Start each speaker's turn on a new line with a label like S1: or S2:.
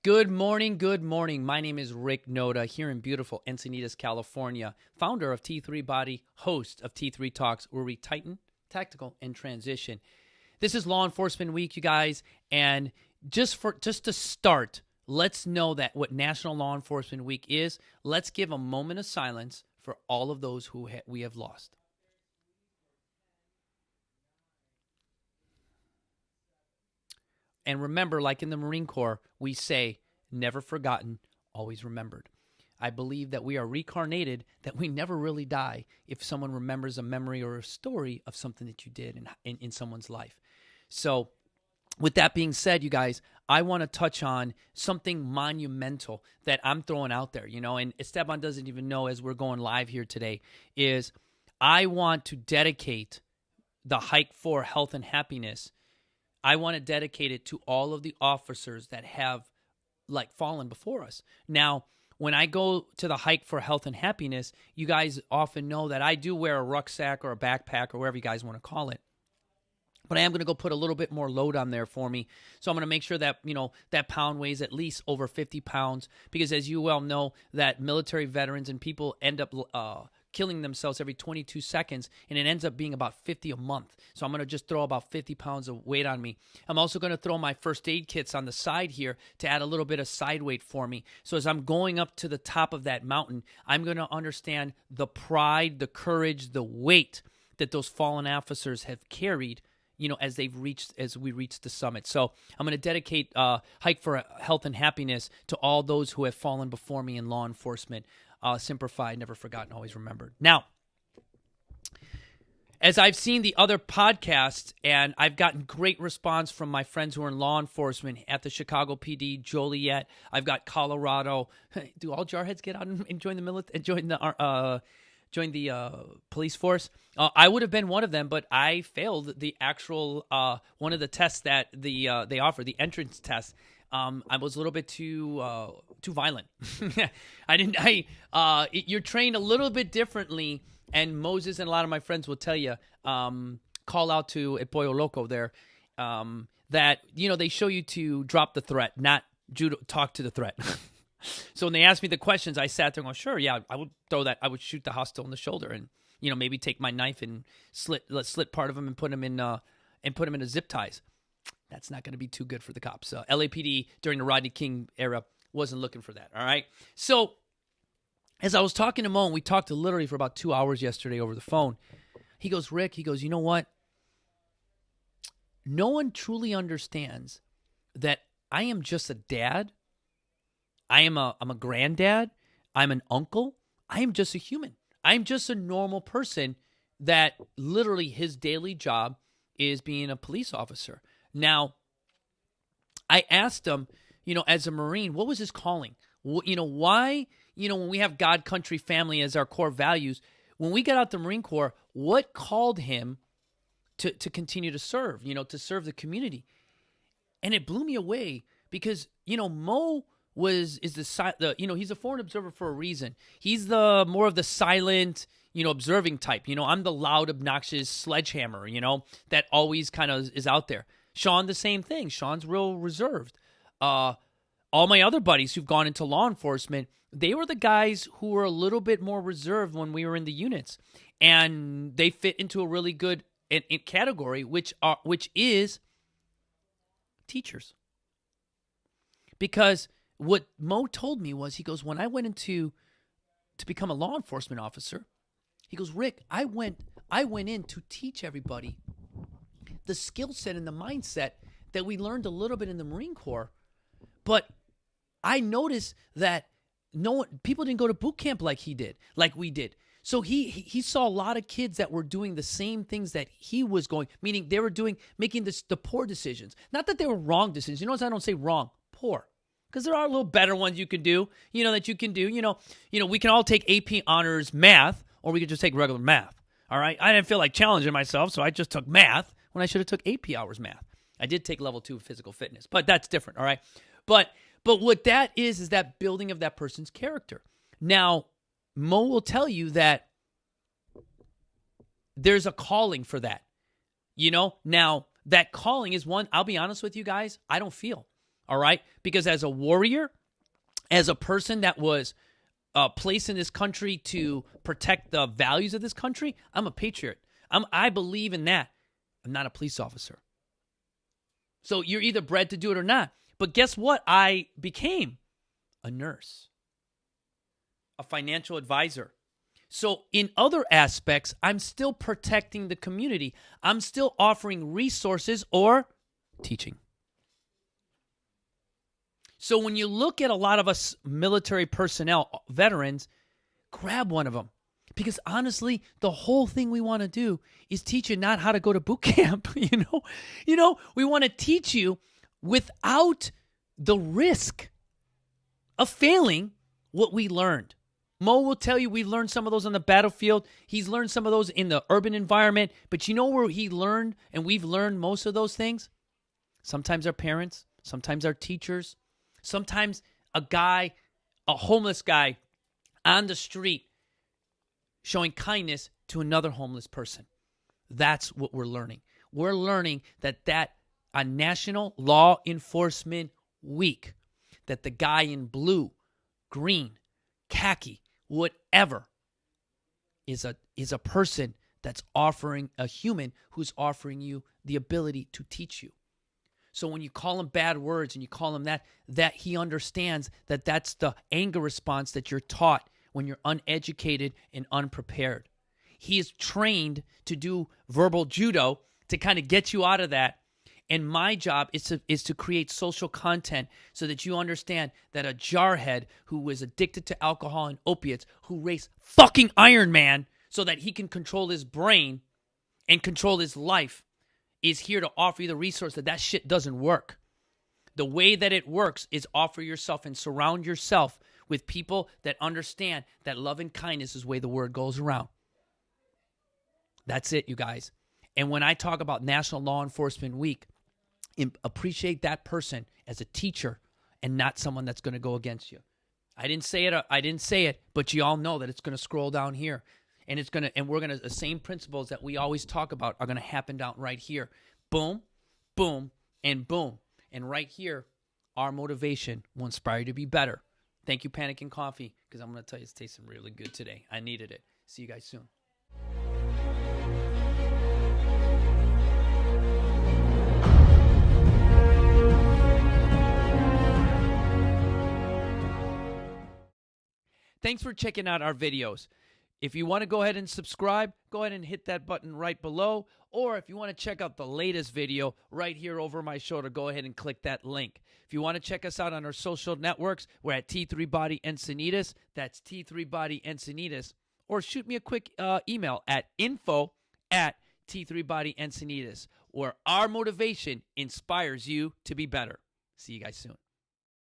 S1: Good morning. Good morning. My name is Rick Noda here in beautiful Encinitas, California, founder of T3 Body, host of T3 Talks, where we tighten, tactical, and transition. This is Law Enforcement Week, you guys, and just to start, let's know that what National Law Enforcement Week is. Let's give a moment of silence for all of those who we have lost. And remember, like in the Marine Corps, we say, never forgotten, always remembered. I believe that we are reincarnated, that we never really die if someone remembers a memory or a story of something that you did in someone's life. So with that being said, you guys, I want to touch on something monumental that I'm throwing out there, and Esteban doesn't even know as we're going live here today, is I want to dedicate the Hike for Health and Happiness. I want to dedicate it to all of the officers that have fallen before us. Now, when I go to the Hike for Health and Happiness, you guys often know that I do wear a rucksack or a backpack or whatever you guys want to call it. But I am going to go put a little bit more load on there for me. So I'm going to make sure that, that pound weighs at least over 50 pounds. Because as you well know, that military veterans and people end up killing themselves every 22 seconds. And it ends up being about 50 a month. So I'm going to just throw about 50 pounds of weight on me. I'm also going to throw my first aid kits on the side here to add a little bit of side weight for me. So as I'm going up to the top of that mountain, I'm going to understand the pride, the courage, the weight that those fallen officers have carried, as we reach the summit. So I'm going to dedicate Hike for Health and Happiness to all those who have fallen before me in law enforcement. Semper Fi, never forgotten, always remembered. Now, as I've seen the other podcasts, and I've gotten great response from my friends who are in law enforcement at the Chicago PD, Joliet. I've got Colorado. Do all jarheads get out and join the military? Join the police force? I would have been one of them, but I failed the actual one of the tests that they offer, the entrance test. I was a little bit too violent. You're trained a little bit differently, and Moses and a lot of my friends will tell you, call out to El Pollo Loco there, that they show you to drop the threat, not talk to the threat. So when they asked me the questions, I sat there and go, sure, yeah, I would throw that. I would shoot the hostile in the shoulder and, maybe take my knife and slit part of him and put him in a zip ties. That's not going to be too good for the cops. LAPD during the Rodney King era wasn't looking for that. All right. So as I was talking to Mo, and we talked literally for about 2 hours yesterday over the phone, he goes, Rick, you know what? No one truly understands that I am just a dad. I'm a granddad. I'm an uncle. I am just a human. I'm just a normal person that literally his daily job is being a police officer. Now, I asked him, as a Marine, what was his calling? Why, when we have God, country, family as our core values, when we got out the Marine Corps, what called him to continue to serve, to serve the community? And it blew me away because, Mo he's a foreign observer for a reason. He's the more of the silent, observing type. I'm the loud, obnoxious sledgehammer, that always kind of is out there. Sean, the same thing. Sean's real reserved. All my other buddies who've gone into law enforcement, they were the guys who were a little bit more reserved when we were in the units. And they fit into a really good category, which is teachers. Because what Mo told me was, he goes, when I went to become a law enforcement officer, he goes, Rick, I went in to teach everybody the skill set and the mindset that we learned a little bit in the Marine Corps. But I noticed that people didn't go to boot camp like we did. So he saw a lot of kids that were doing the same things that he was going, meaning they were making the poor decisions. Not that they were wrong decisions. Notice I don't say wrong, poor. Because there are a little better ones you can do, that you can do. We can all take AP honors math, or we could just take regular math. All right. I didn't feel like challenging myself, so I just took math when I should have took AP hours math. I did take level 2 of physical fitness, but that's different. All right. But what that is that building of that person's character. Now, Mo will tell you that there's a calling for that. Now that calling is one, I'll be honest with you guys, I don't feel. all right? Because as a warrior, as a person that was placed in this country to protect the values of this country, I'm a patriot. I believe in that. I'm not a police officer. So you're either bred to do it or not. But guess what? I became a nurse, a financial advisor. So in other aspects, I'm still protecting the community. I'm still offering resources or teaching. So when you look at a lot of us military personnel, veterans, grab one of them. Because honestly, the whole thing we want to do is teach you not how to go to boot camp. We want to teach you without the risk of failing what we learned. Mo will tell you we learned some of those on the battlefield. He's learned some of those in the urban environment. But you know where he learned, and we've learned most of those things? Sometimes our parents, sometimes our teachers, sometimes a homeless guy on the street showing kindness to another homeless person. That's what we're learning. We're learning that on National Law Enforcement Week, that the guy in blue, green, khaki, whatever, is a person that's offering, a human who's offering you the ability to teach you. So when you call him bad words and you call him that he understands that that's the anger response that you're taught when you're uneducated and unprepared. He is trained to do verbal judo to kind of get you out of that. And my job is to create social content so that you understand that a jarhead who was addicted to alcohol and opiates, who raced fucking Iron Man so that he can control his brain and control his life, is here to offer you the resource that shit doesn't work. The way that it works is offer yourself and surround yourself with people that understand that love and kindness is the way the word goes around. That's it, you guys. And when I talk about National Law Enforcement Week, appreciate that person as a teacher and not someone that's going to go against you. I didn't say it, but you all know that it's going to scroll down here. And the same principles that we always talk about are going to happen down right here. Boom, boom, and boom. And right here, our motivation will inspire you to be better. Thank you, Panic and Coffee, because I'm going to tell you it's tasting really good today. I needed it. See you guys soon. Thanks for checking out our videos. If you want to go ahead and subscribe, go ahead and hit that button right below. Or if you want to check out the latest video right here over my shoulder, go ahead and click that link. If you want to check us out on our social networks, we're at T3 Body Encinitas. That's T3 Body Encinitas. Or shoot me a quick email at info@T3 Body Encinitas, where our motivation inspires you to be better. See you guys soon.